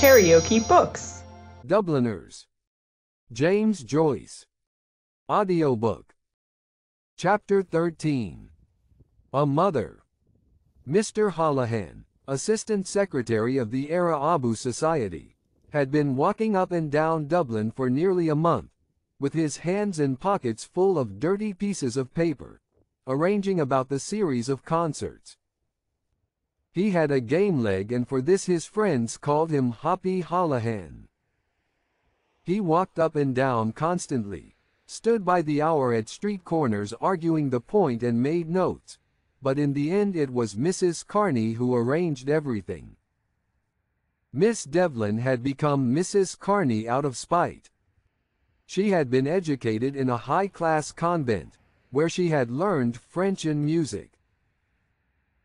KaraokeBooks. Dubliners. James Joyce. Audiobook. Chapter 13. A Mother. Mr. Holohan, Assistant Secretary of the Abu Society, had been walking up and down Dublin for nearly a month, with his hands and pockets full of dirty pieces of paper, arranging about the series of concerts. He had a game leg, and for this his friends called him Hoppy Holohan. He walked up and down constantly, stood by the hour at street corners arguing the point and made notes, but in the end it was Mrs. Carney who arranged everything. Miss Devlin had become Mrs. Carney out of spite. She had been educated in a high-class convent, where she had learned French and music.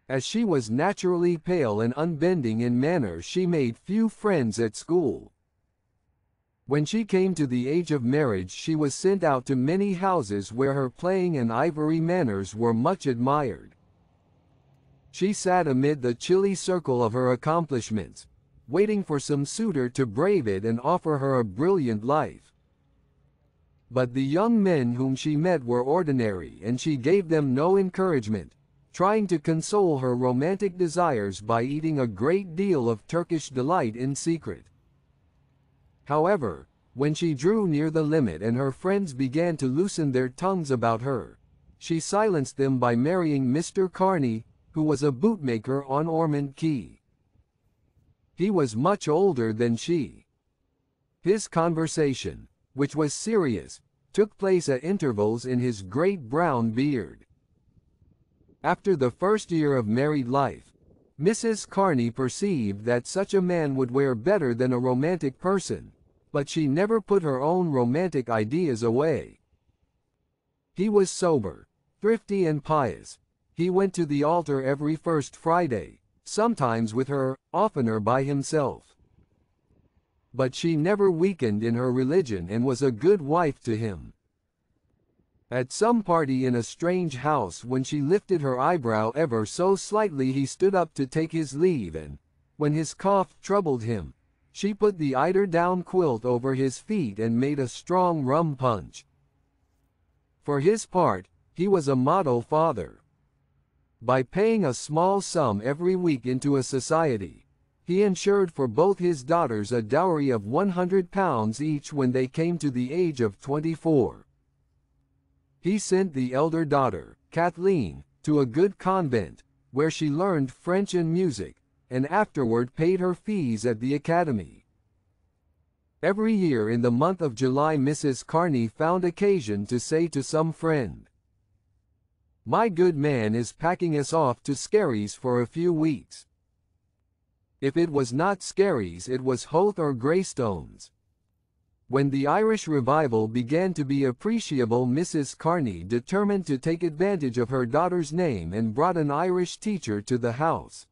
As she was naturally pale and unbending in manner, she made few friends at school. When she came to the age of marriage, she was sent out to many houses where her playing and ivory manners were much admired. She sat amid the chilly circle of her accomplishments, waiting for some suitor to brave it and offer her a brilliant life. But the young men whom she met were ordinary, and she gave them no encouragement, trying to console her romantic desires by eating a great deal of Turkish delight in secret. However, when she drew near the limit and her friends began to loosen their tongues about her, she silenced them by marrying Mr. Carney, who was a bootmaker on Ormond Quay. He was much older than she. His conversation, which was serious, took place at intervals in his great brown beard. After the first year of married life, Mrs. Carney perceived that such a man would wear better than a romantic person, but she never put her own romantic ideas away. He was sober, thrifty and pious. He went to the altar every first Friday, sometimes with her, oftener by himself. But she never weakened in her religion and was a good wife to him. At some party in a strange house, when she lifted her eyebrow ever so slightly, he stood up to take his leave, and, when his cough troubled him, she put the eider-down quilt over his feet and made a strong rum punch. For his part, he was a model father. By paying a small sum every week into a society, he ensured for both his daughters a dowry of £100 each when they came to the age of 24. He sent the elder daughter, Kathleen, to a good convent, where she learned French and music, and afterward paid her fees at the academy. Every year in the month of July, Mrs. Carney found occasion to say to some friend, "My good man is packing us off to Skerries for a few weeks." If it was not Skerries, it was Howth or Greystones. When the Irish revival began to be appreciable, Mrs. Carney determined to take advantage of her daughter's name and brought an Irish teacher to the house.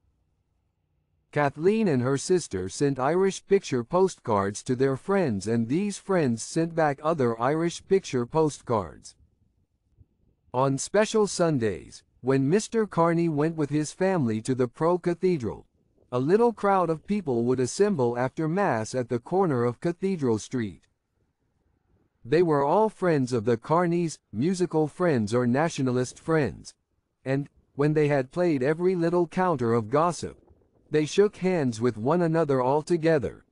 Kathleen and her sister sent Irish picture postcards to their friends, and these friends sent back other Irish picture postcards. On special Sundays, when Mr. Carney went with his family to the Cathedral, a little crowd of people would assemble after Mass at the corner of Cathedral Street. They were all friends of the Carneys, musical friends or nationalist friends, and, when they had played every little counter of gossip, they shook hands with one another all together,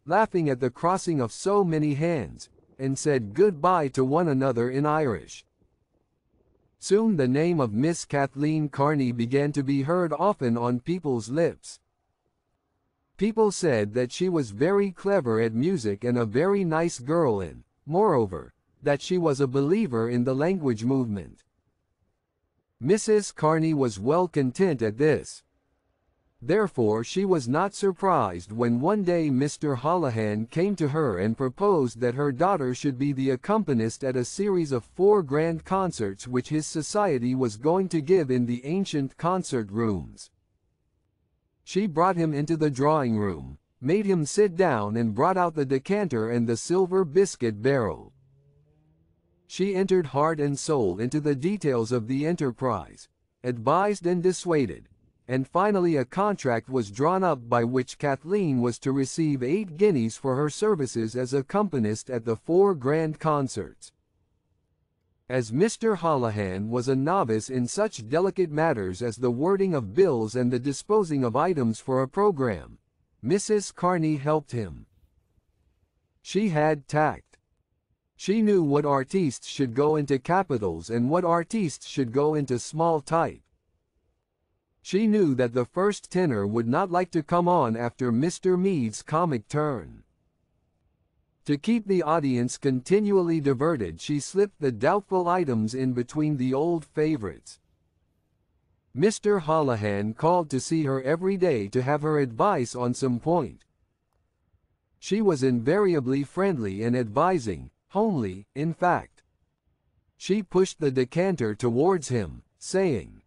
laughing at the crossing of so many hands, and said good-bye to one another in Irish. Soon the name of Miss Kathleen Carney began to be heard often on people's lips. People said that she was very clever at music and a very nice girl, and, moreover, that she was a believer in the language movement. Mrs. Carney was well content at this. Therefore she was not surprised when one day Mr. Holohan came to her and proposed that her daughter should be the accompanist at a series of 4 grand concerts which his society was going to give in the ancient concert rooms. She brought him into the drawing room, made him sit down, and brought out the decanter and the silver biscuit barrel. She entered heart and soul into the details of the enterprise, advised and dissuaded, and finally a contract was drawn up by which Kathleen was to receive 8 guineas for her services as accompanist at the 4 grand concerts. As Mr. Holohan was a novice in such delicate matters as the wording of bills and the disposing of items for a program, Mrs. Carney helped him. She had tact. She knew what artistes should go into capitals and what artistes should go into small type. She knew that the first tenor would not like to come on after Mr. Meade's comic turn. To keep the audience continually diverted, she slipped the doubtful items in between the old favorites. Mr. Holohan called to see her every day to have her advice on some point. She was invariably friendly and advising, homely, in fact. She pushed the decanter towards him, saying,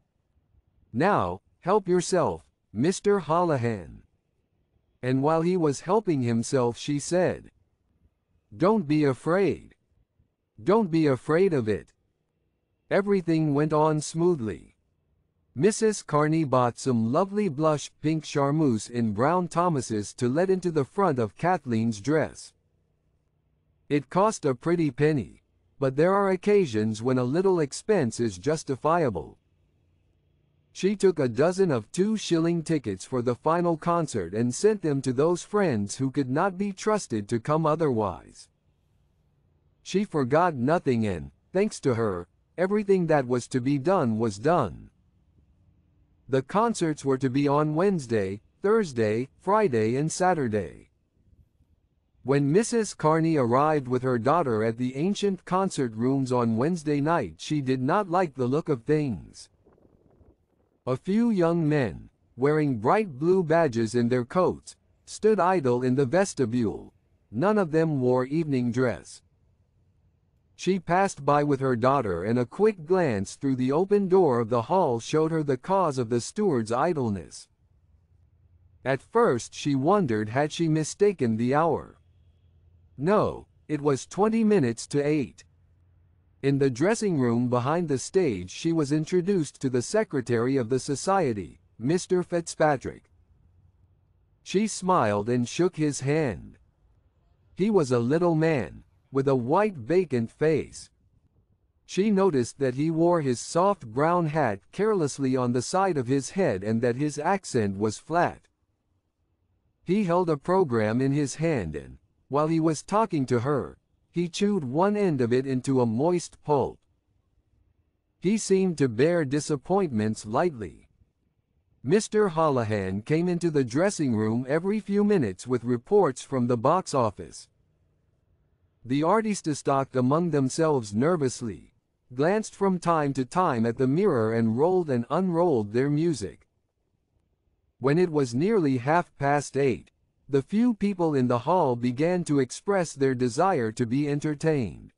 "Now, help yourself, Mr. Holohan." And while he was helping himself she said, "Don't be afraid. Don't be afraid of it." Everything went on smoothly. Mrs. Carney bought some lovely blush pink charmeuse in Brown Thomas's to let into the front of Kathleen's dress. It cost a pretty penny, but there are occasions when a little expense is justifiable. She took a dozen of 2-shilling tickets for the final concert and sent them to those friends who could not be trusted to come otherwise. She forgot nothing and, thanks to her, everything that was to be done was done. The concerts were to be on Wednesday, Thursday, Friday and Saturday. When Mrs. Carney arrived with her daughter at the ancient concert rooms on Wednesday night, she did not like the look of things. A few young men, wearing bright blue badges in their coats, stood idle in the vestibule. None of them wore evening dress. She passed by with her daughter, and a quick glance through the open door of the hall showed her the cause of the steward's idleness. At first she wondered had she mistaken the hour. No, it was 20 minutes to 8. In the dressing room behind the stage she was introduced to the secretary of the society, Mr. Fitzpatrick. She smiled and shook his hand. He was a little man, with a white vacant face. She noticed that he wore his soft brown hat carelessly on the side of his head and that his accent was flat. He held a program in his hand and, while he was talking to her, he chewed one end of it into a moist pulp. He seemed to bear disappointments lightly. Mr. Holohan came into the dressing room every few minutes with reports from the box office. The artistes talked among themselves nervously, glanced from time to time at the mirror and rolled and unrolled their music. When it was nearly 8:30, the few people in the hall began to express their desire to be entertained.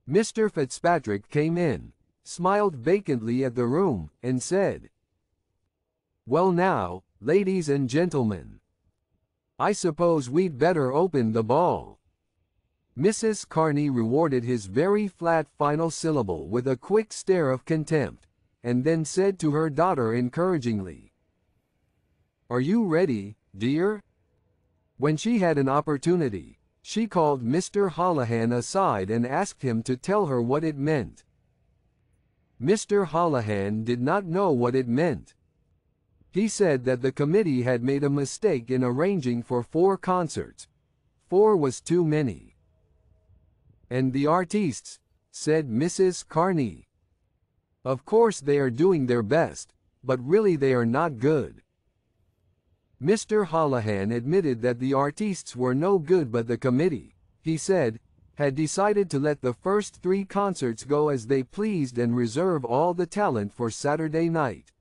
Mr. Fitzpatrick came in, smiled vacantly at the room, and said, "Well now, ladies and gentlemen, I suppose we'd better open the ball." Mrs. Carney rewarded his very flat final syllable with a quick stare of contempt, and then said to her daughter encouragingly, "Are you ready, dear?" When she had an opportunity, she called Mr. Holohan aside and asked him to tell her what it meant. Mr. Holohan did not know what it meant. He said that the committee had made a mistake in arranging for 4 concerts. 4 was too many. "And the artistes," said Mrs. Carney. "Of course they are doing their best, but really they are not good." Mr. Holohan admitted that the artistes were no good, but the committee, he said, had decided to let the first 3 concerts go as they pleased and reserve all the talent for Saturday night.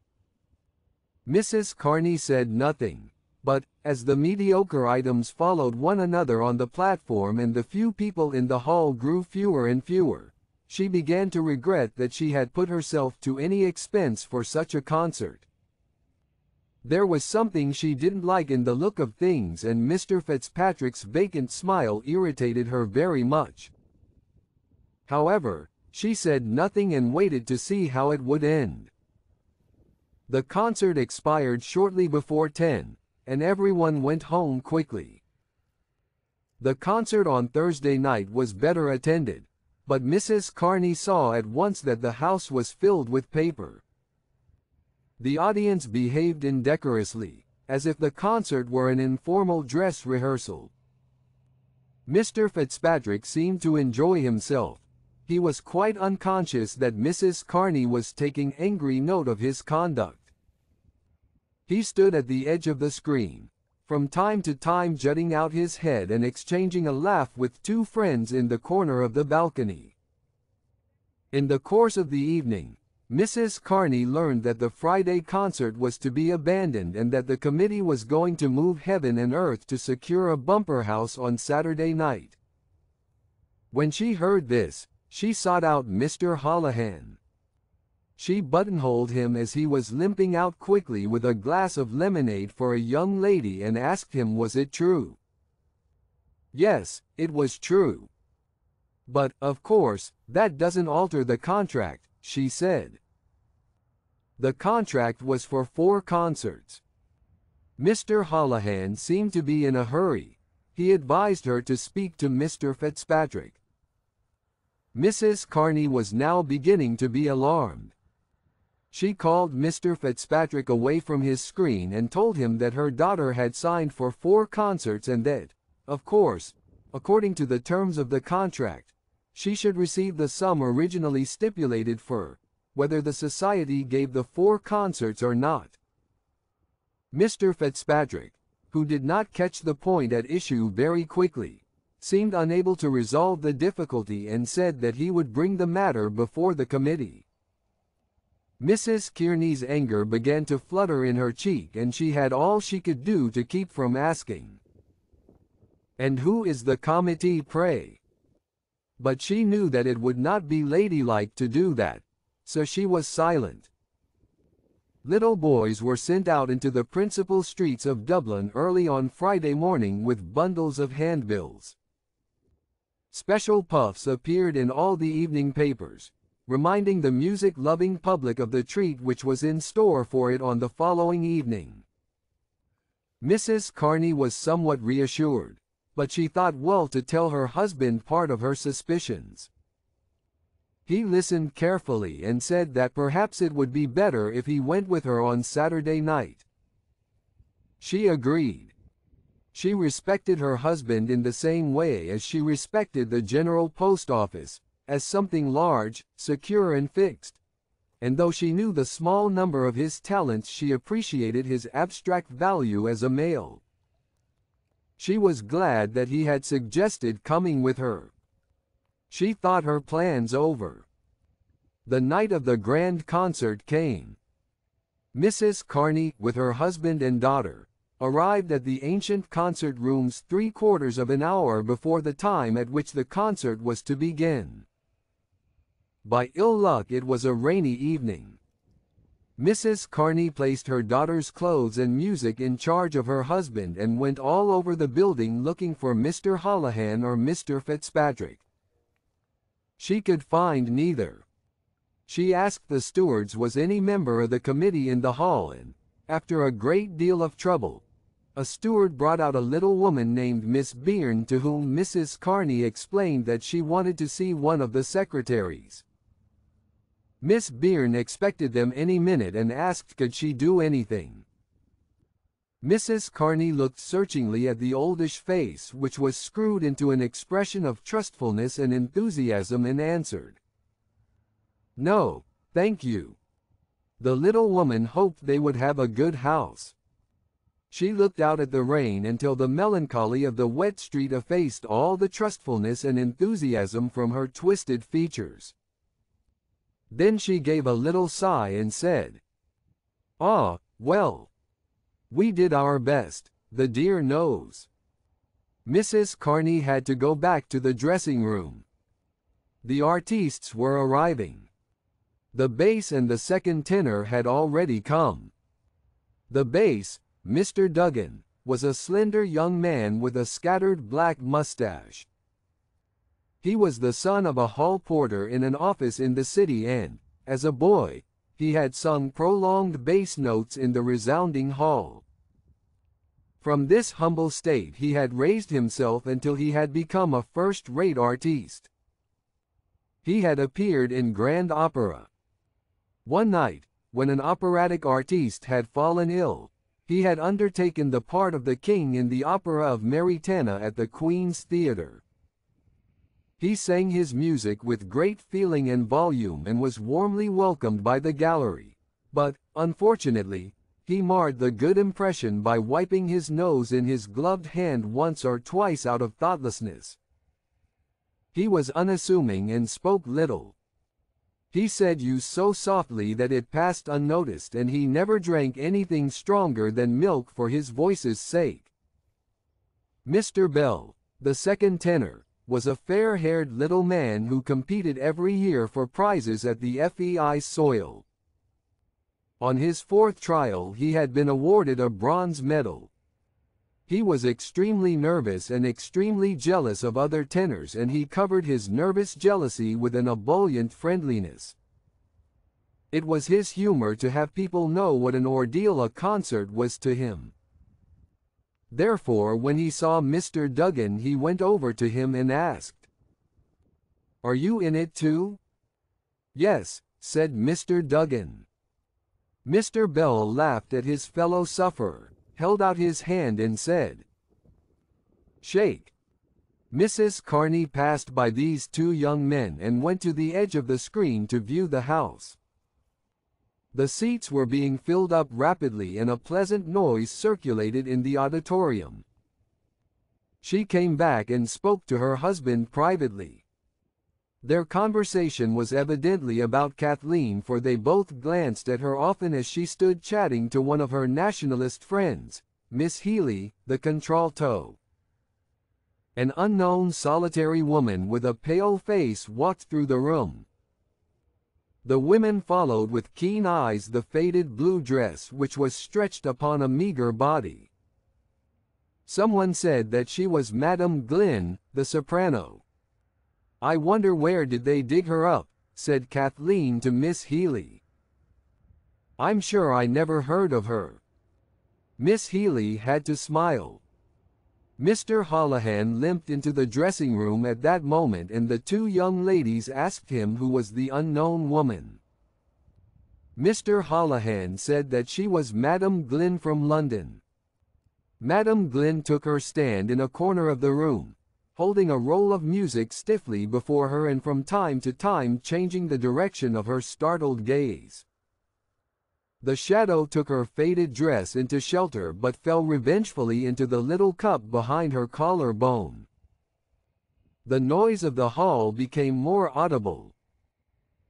Mrs. Carney said nothing, but, as the mediocre items followed one another on the platform and the few people in the hall grew fewer and fewer, she began to regret that she had put herself to any expense for such a concert. There was something she didn't like in the look of things, and Mr. Fitzpatrick's vacant smile irritated her very much. However, she said nothing and waited to see how it would end. The concert expired shortly before 10, and everyone went home quickly. The concert on Thursday night was better attended, but Mrs. Carney saw at once that the house was filled with paper. The audience behaved indecorously, as if the concert were an informal dress rehearsal. Mr. Fitzpatrick seemed to enjoy himself. He was quite unconscious that Mrs. Carney was taking angry note of his conduct. He stood at the edge of the screen, from time to time jutting out his head and exchanging a laugh with two friends in the corner of the balcony. In the course of the evening, Mrs. Carney learned that the Friday concert was to be abandoned and that the committee was going to move heaven and earth to secure a bumper house on Saturday night. When she heard this, she sought out Mr. Holohan. She buttonholed him as he was limping out quickly with a glass of lemonade for a young lady and asked him was it true. Yes, it was true. But, of course, that doesn't alter the contract, she said. The contract was for 4 concerts. Mr. Holohan seemed to be in a hurry. He advised her to speak to Mr. Fitzpatrick. Mrs. Carney was now beginning to be alarmed. She called Mr. Fitzpatrick away from his screen and told him that her daughter had signed for 4 concerts and that, of course, according to the terms of the contract, she should receive the sum originally stipulated for, whether the society gave the 4 concerts or not. Mr. Fitzpatrick, who did not catch the point at issue very quickly, seemed unable to resolve the difficulty and said that he would bring the matter before the committee. Mrs. Kearney's anger began to flutter in her cheek and she had all she could do to keep from asking, "And who is the committee, pray?" But she knew that it would not be ladylike to do that, so she was silent. Little boys were sent out into the principal streets of Dublin early on Friday morning with bundles of handbills. Special puffs appeared in all the evening papers, reminding the music-loving public of the treat which was in store for it on the following evening. Mrs. Carney was somewhat reassured, but she thought well to tell her husband part of her suspicions. He listened carefully and said that perhaps it would be better if he went with her on Saturday night. She agreed. She respected her husband in the same way as she respected the General Post Office, as something large, secure and fixed. And though she knew the small number of his talents, she appreciated his abstract value as a male. She was glad that he had suggested coming with her. She thought her plans over. The night of the grand concert came. Mrs. Carney, with her husband and daughter, arrived at the ancient concert rooms 3/4 of an hour before the time at which the concert was to begin. By ill luck it was a rainy evening. Mrs. Carney placed her daughter's clothes and music in charge of her husband and went all over the building looking for Mr. Holohan or Mr. Fitzpatrick. She could find neither. She asked the stewards was any member of the committee in the hall and, after a great deal of trouble, a steward brought out a little woman named Miss Byrne to whom Mrs. Carney explained that she wanted to see one of the secretaries. Miss Byrne expected them any minute and asked could she do anything. Mrs. Carney looked searchingly at the oldish face which was screwed into an expression of trustfulness and enthusiasm and answered, "No, thank you." The little woman hoped they would have a good house. She looked out at the rain until the melancholy of the wet street effaced all the trustfulness and enthusiasm from her twisted features. Then she gave a little sigh and said, "Ah, well. We did our best, the dear knows." Mrs. Carney had to go back to the dressing room. The artistes were arriving. The bass and the second tenor had already come. The bass, Mr. Duggan, was a slender young man with a scattered black mustache. He was the son of a hall porter in an office in the city and, as a boy, he had sung prolonged bass notes in the resounding hall. From this humble state he had raised himself until he had become a first-rate artiste. He had appeared in grand opera. One night, when an operatic artiste had fallen ill, he had undertaken the part of the king in the opera of Maritana at the Queen's Theatre. He sang his music with great feeling and volume and was warmly welcomed by the gallery, but, unfortunately, he marred the good impression by wiping his nose in his gloved hand once or twice out of thoughtlessness. He was unassuming and spoke little. He said "you" so softly that it passed unnoticed, and he never drank anything stronger than milk for his voice's sake. Mr. Bell, the second tenor, was a fair-haired little man who competed every year for prizes at the FEI soil. On his fourth trial he had been awarded a bronze medal. He was extremely nervous and extremely jealous of other tenors, and he covered his nervous jealousy with an ebullient friendliness. It was his humor to have people know what an ordeal a concert was to him. Therefore, when he saw Mr. Duggan, he went over to him and asked, "Are you in it too?" "Yes," said Mr. Duggan. Mr. Bell laughed at his fellow sufferer, held out his hand and said, "Shake." Mrs. Carney passed by these two young men and went to the edge of the screen to view the house. The seats were being filled up rapidly and a pleasant noise circulated in the auditorium. She came back and spoke to her husband privately. Their conversation was evidently about Kathleen, for they both glanced at her often as she stood chatting to one of her nationalist friends, Miss Healy, the contralto. An unknown solitary woman with a pale face walked through the room. The women followed with keen eyes the faded blue dress which was stretched upon a meager body. Someone said that she was Madame Glynn, the soprano. "I wonder where did they dig her up," said Kathleen to Miss Healy. "I'm sure I never heard of her." Miss Healy had to smile. Mr. Holohan limped into the dressing room at that moment, and the two young ladies asked him who was the unknown woman. Mr. Holohan said that she was Madame Glynn from London. Madame Glynn took her stand in a corner of the room, holding a roll of music stiffly before her and from time to time changing the direction of her startled gaze. The shadow took her faded dress into shelter but fell revengefully into the little cup behind her collar bone. The noise of the hall became more audible.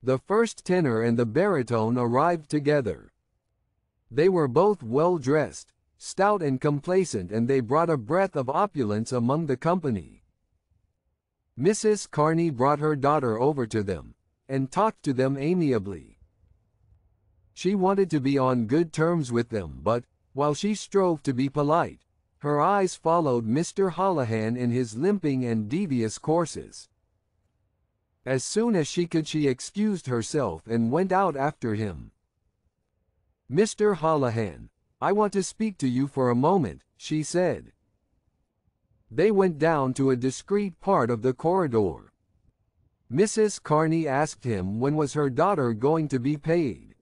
The first tenor and the baritone arrived together. They were both well dressed, stout and complacent, and they brought a breath of opulence among the company. Mrs. Carney brought her daughter over to them, and talked to them amiably. She wanted to be on good terms with them, but, while she strove to be polite, her eyes followed Mr. Holohan in his limping and devious courses. As soon as she could, she excused herself and went out after him. "Mr. Holohan, I want to speak to you for a moment," she said. They went down to a discreet part of the corridor. Mrs. Carney asked him when was her daughter going to be paid.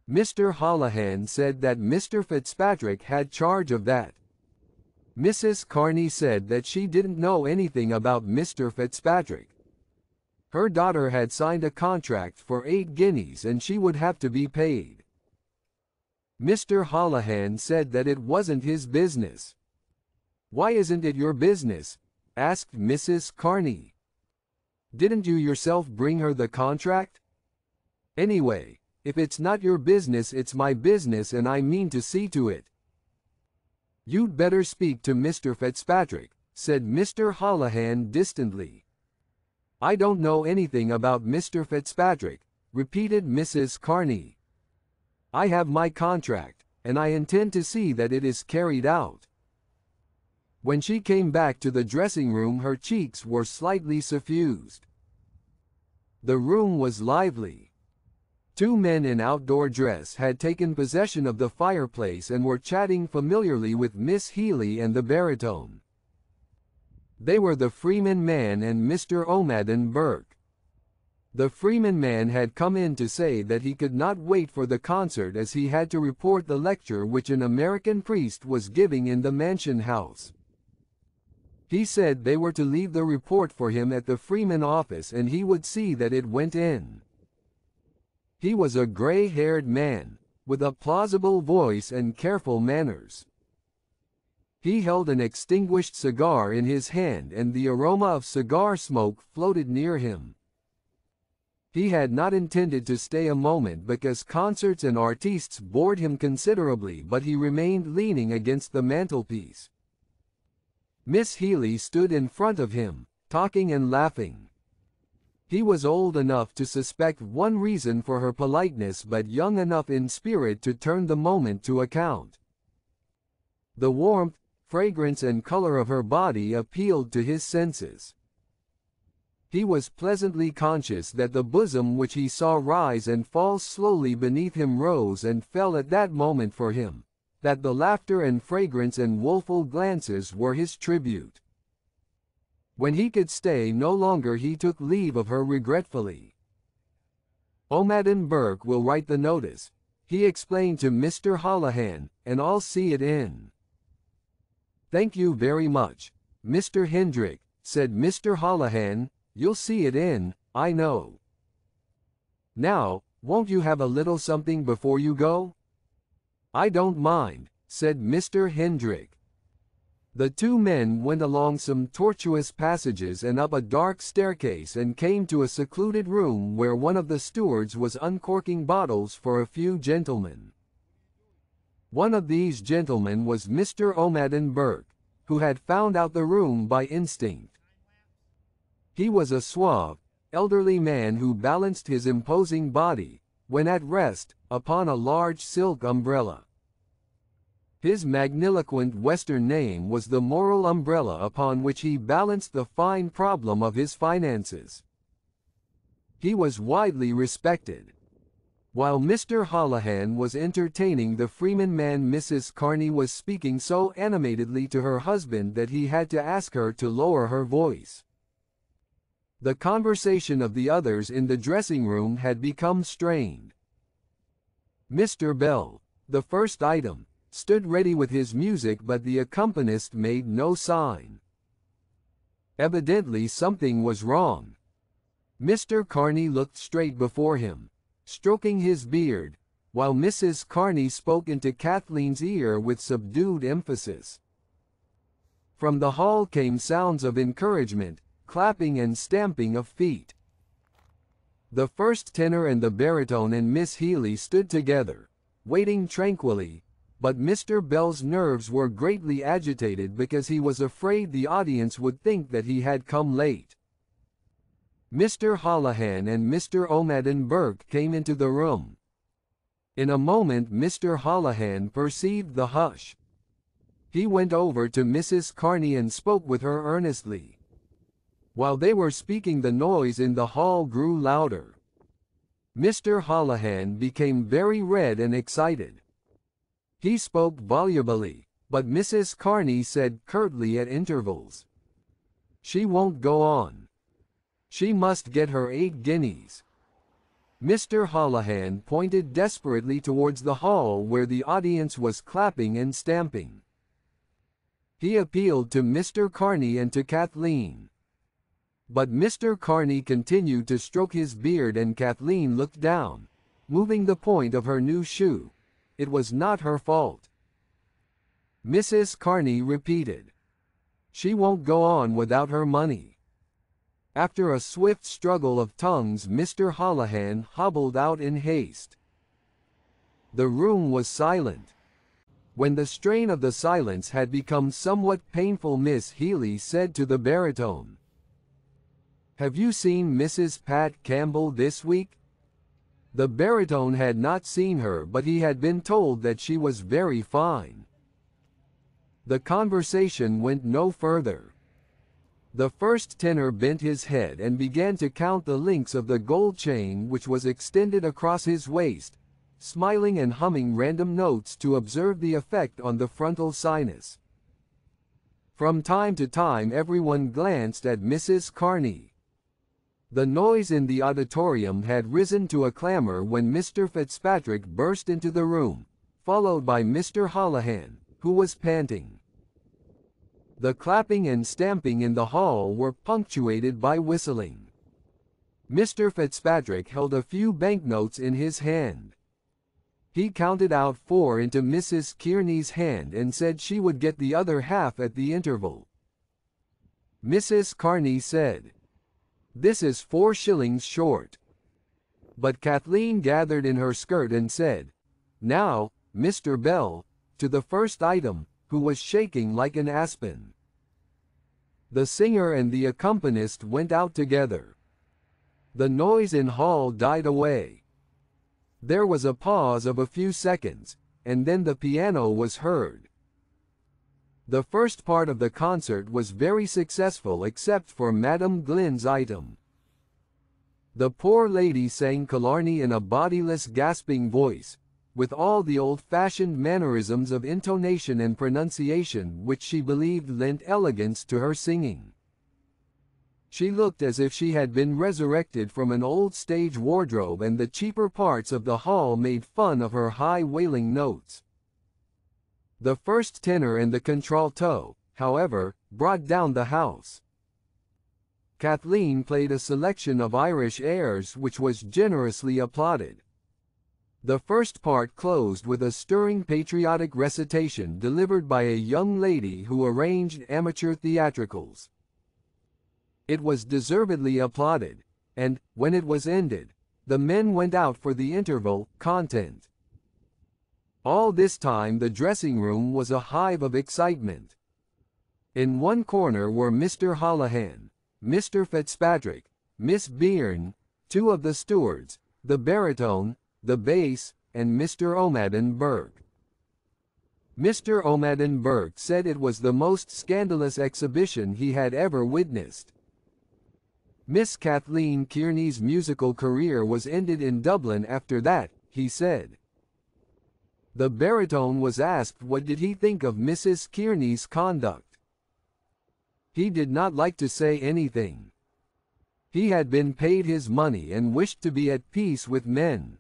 Mr. Holohan said that Mr. Fitzpatrick had charge of that. Mrs. Carney said that she didn't know anything about Mr. Fitzpatrick. Her daughter had signed a contract for 8 guineas and she would have to be paid. Mr. Holohan said that it wasn't his business. "Why isn't it your business?" asked Mrs. Carney. "Didn't you yourself bring her the contract? Anyway, if it's not your business, it's my business, and I mean to see to it." "You'd better speak to Mr. Fitzpatrick," said Mr. Holohan distantly. "I don't know anything about Mr. Fitzpatrick," repeated Mrs. Carney. "I have my contract, and I intend to see that it is carried out." When she came back to the dressing room, her cheeks were slightly suffused. The room was lively. Two men in outdoor dress had taken possession of the fireplace and were chatting familiarly with Miss Healy and the baritone. They were the Freeman man and Mr. O'Madden Burke. The Freeman man had come in to say that he could not wait for the concert as he had to report the lecture which an American priest was giving in the mansion house. He said they were to leave the report for him at the Freeman office and he would see that it went in. He was a gray-haired man, with a plausible voice and careful manners. He held an extinguished cigar in his hand and the aroma of cigar smoke floated near him. He had not intended to stay a moment because concerts and artistes bored him considerably, but he remained leaning against the mantelpiece. Miss Healy stood in front of him, talking and laughing. He was old enough to suspect one reason for her politeness but young enough in spirit to turn the moment to account. The warmth, fragrance and color of her body appealed to his senses. He was pleasantly conscious that the bosom which he saw rise and fall slowly beneath him rose and fell at that moment for him, that the laughter and fragrance and woeful glances were his tribute. When he could stay no longer he took leave of her regretfully. "O'Madden Burke will write the notice," he explained to Mr. Holohan, "and I'll see it in." "Thank you very much, Mr. Hendrick," said Mr. Holohan. "You'll see it in, I know. Now, won't you have a little something before you go?" "I don't mind," said Mr. Hendrick. The two men went along some tortuous passages and up a dark staircase and came to a secluded room where one of the stewards was uncorking bottles for a few gentlemen. One of these gentlemen was Mr. O'Madden Burke, who had found out the room by instinct. He was a suave, elderly man who balanced his imposing body, when at rest, upon a large silk umbrella. His magniloquent Western name was the moral umbrella upon which he balanced the fine problem of his finances. He was widely respected. While Mr. Holohan was entertaining the Freeman man, Mrs. Carney was speaking so animatedly to her husband that he had to ask her to lower her voice. The conversation of the others in the dressing-room had become strained. Mr. Bell, the first item, stood ready with his music but the accompanist made no sign. Evidently something was wrong. Mr. Carney looked straight before him, stroking his beard, while Mrs. Carney spoke into Kathleen's ear with subdued emphasis. From the hall came sounds of encouragement, clapping and stamping of feet. The first tenor and the baritone and Miss Healy stood together, waiting tranquilly, but Mr. Bell's nerves were greatly agitated because he was afraid the audience would think that he had come late. Mr. Holohan and Mr. O'Madden Burke came into the room. In a moment Mr. Holohan perceived the hush. He went over to Mrs. Carney and spoke with her earnestly. While they were speaking the noise in the hall grew louder. Mr. Holohan became very red and excited. He spoke volubly, but Mrs. Carney said curtly at intervals, "She won't go on. She must get her 8 guineas." Mr. Holohan pointed desperately towards the hall where the audience was clapping and stamping. He appealed to Mr. Carney and to Kathleen. But Mr. Carney continued to stroke his beard and Kathleen looked down, moving the point of her new shoe. It was not her fault. Mrs. Carney repeated, "She won't go on without her money." After a swift struggle of tongues Mr. Holohan hobbled out in haste. The room was silent. When the strain of the silence had become somewhat painful Miss Healy said to the baritone, "Have you seen Mrs. Pat Campbell this week?" The baritone had not seen her but he had been told that she was very fine. The conversation went no further. The first tenor bent his head and began to count the links of the gold chain which was extended across his waist, smiling and humming random notes to observe the effect on the frontal sinus. From time to time everyone glanced at Mrs. Carney. The noise in the auditorium had risen to a clamor when Mr. Fitzpatrick burst into the room, followed by Mr. Holohan, who was panting. The clapping and stamping in the hall were punctuated by whistling. Mr. Fitzpatrick held a few banknotes in his hand. He counted out 4 into Mrs. Kearney's hand and said she would get the other half at the interval. Mrs. Carney said, "This is 4 shillings short." But Kathleen gathered in her skirt and said, "Now, Mr. Bell," to the first item, who was shaking like an aspen. The singer and the accompanist went out together. The noise in hall died away. There was a pause of a few seconds, and then the piano was heard. The first part of the concert was very successful except for Madam Glynn's item. The poor lady sang Killarney in a bodiless gasping voice, with all the old-fashioned mannerisms of intonation and pronunciation which she believed lent elegance to her singing. She looked as if she had been resurrected from an old stage wardrobe, and the cheaper parts of the hall made fun of her high wailing notes. The first tenor and the contralto, however, brought down the house. Kathleen played a selection of Irish airs which was generously applauded. The first part closed with a stirring patriotic recitation delivered by a young lady who arranged amateur theatricals. It was deservedly applauded, and, when it was ended, the men went out for the interval content. All this time the dressing room was a hive of excitement. In one corner were Mr. Holohan, Mr. Fitzpatrick, Miss Byrne, 2 of the stewards, the baritone, the bass, and Mr. O'Madden Burke. Mr. O'Madden Burke said it was the most scandalous exhibition he had ever witnessed. Miss Kathleen Kearney's musical career was ended in Dublin after that, he said. The baritone was asked what did he think of Mrs. Kearney's conduct. He did not like to say anything. He had been paid his money and wished to be at peace with men.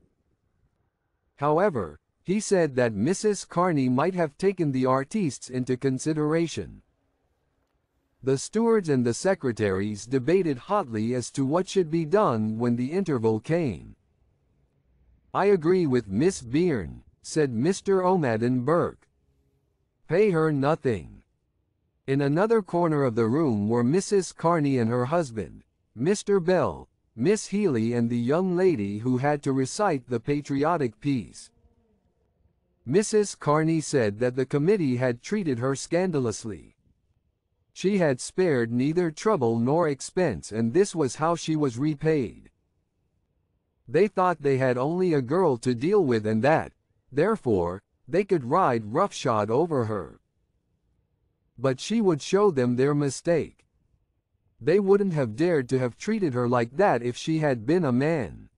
However, he said that Mrs. Carney might have taken the artistes into consideration. The stewards and the secretaries debated hotly as to what should be done when the interval came. "I agree with Miss Byrne," said Mr. O'Madden Burke. "Pay her nothing." In another corner of the room were Mrs. Carney and her husband, Mr. Bell, Miss Healy, and the young lady who had to recite the patriotic piece. Mrs. Carney said that the committee had treated her scandalously. She had spared neither trouble nor expense, and this was how she was repaid. They thought they had only a girl to deal with, and that, therefore, they could ride roughshod over her. But she would show them their mistake. They wouldn't have dared to have treated her like that if she had been a man.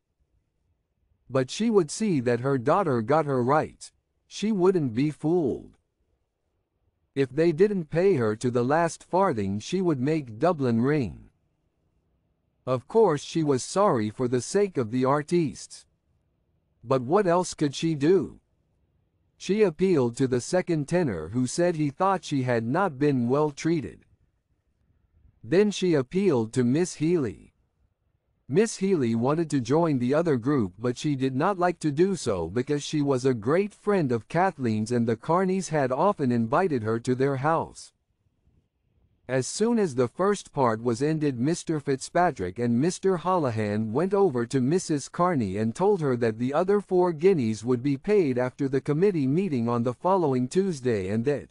But she would see that her daughter got her rights. She wouldn't be fooled. If they didn't pay her to the last farthing, she would make Dublin ring. Of course she was sorry for the sake of the artistes. But what else could she do? She appealed to the second tenor, who said he thought she had not been well treated. Then she appealed to Miss Healy. Miss Healy wanted to join the other group, but she did not like to do so because she was a great friend of Kathleen's and the Carneys had often invited her to their house. As soon as the first part was ended, Mr. Fitzpatrick and Mr. Holohan went over to Mrs. Carney and told her that the other 4 guineas would be paid after the committee meeting on the following Tuesday, and that,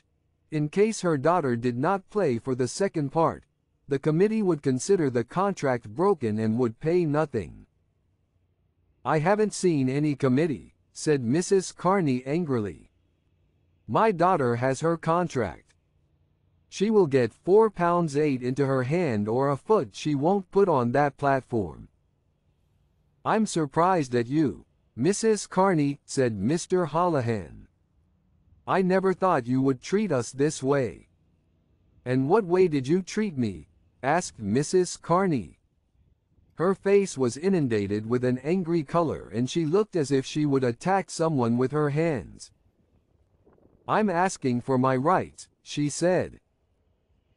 in case her daughter did not play for the second part, the committee would consider the contract broken and would pay nothing. "I haven't seen any committee," said Mrs. Carney angrily. "My daughter has her contract. She will get £4.8 into her hand or a foot she won't put on that platform. I'm surprised at you, Mrs. Carney, said Mr. Holohan. I never thought you would treat us this way. And what way did you treat me? Asked Mrs. Carney. Her face was inundated with an angry color and she looked as if she would attack someone with her hands. I'm asking for my rights, she said.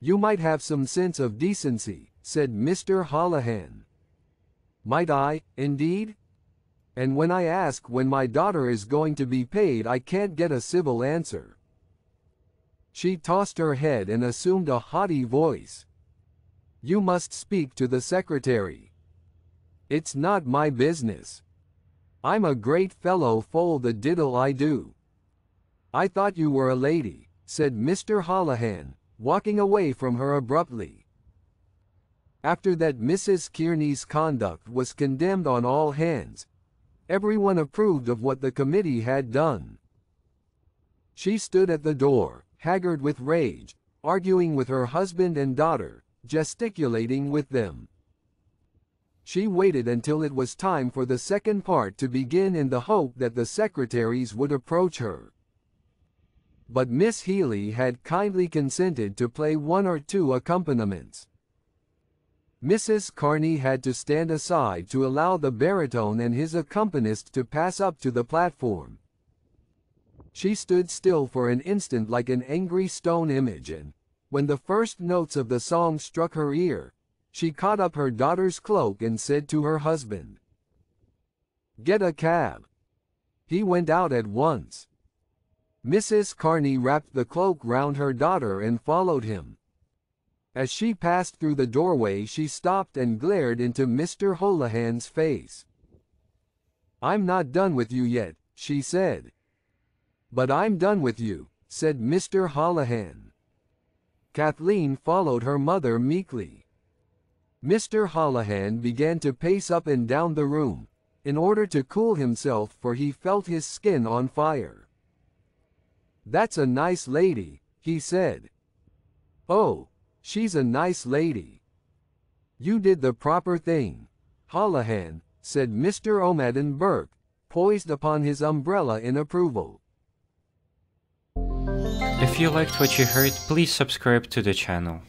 You might have some sense of decency, said Mr. Holohan. Might I, indeed? And when I ask when my daughter is going to be paid, I can't get a civil answer. She tossed her head and assumed a haughty voice. You must speak to the secretary. It's not my business. I'm a great fellow for the diddle I do. I thought you were a lady, said Mr. Holohan, walking away from her abruptly. After that, Mrs. Kearney's conduct was condemned on all hands. Everyone approved of what the committee had done. She stood at the door, haggard with rage, arguing with her husband and daughter, gesticulating with them. She waited until it was time for the second part to begin in the hope that the secretaries would approach her. But Miss Healy had kindly consented to play one or two accompaniments. Mrs. Carney had to stand aside to allow the baritone and his accompanist to pass up to the platform. She stood still for an instant like an angry stone image, and, when the first notes of the song struck her ear, she caught up her daughter's cloak and said to her husband, "Get a cab." He went out at once. Mrs. Carney wrapped the cloak round her daughter and followed him. As she passed through the doorway, she stopped and glared into Mr. Holohan's face. "I'm not done with you yet," she said. "But I'm done with you," said Mr. Holohan. Kathleen followed her mother meekly. Mr. Holohan began to pace up and down the room, in order to cool himself, for he felt his skin on fire. "That's a nice lady," he said. "Oh, she's a nice lady. You did the proper thing, Holohan," said Mr. O'Madden Burke, poised upon his umbrella in approval. If you liked what you heard, please subscribe to the channel.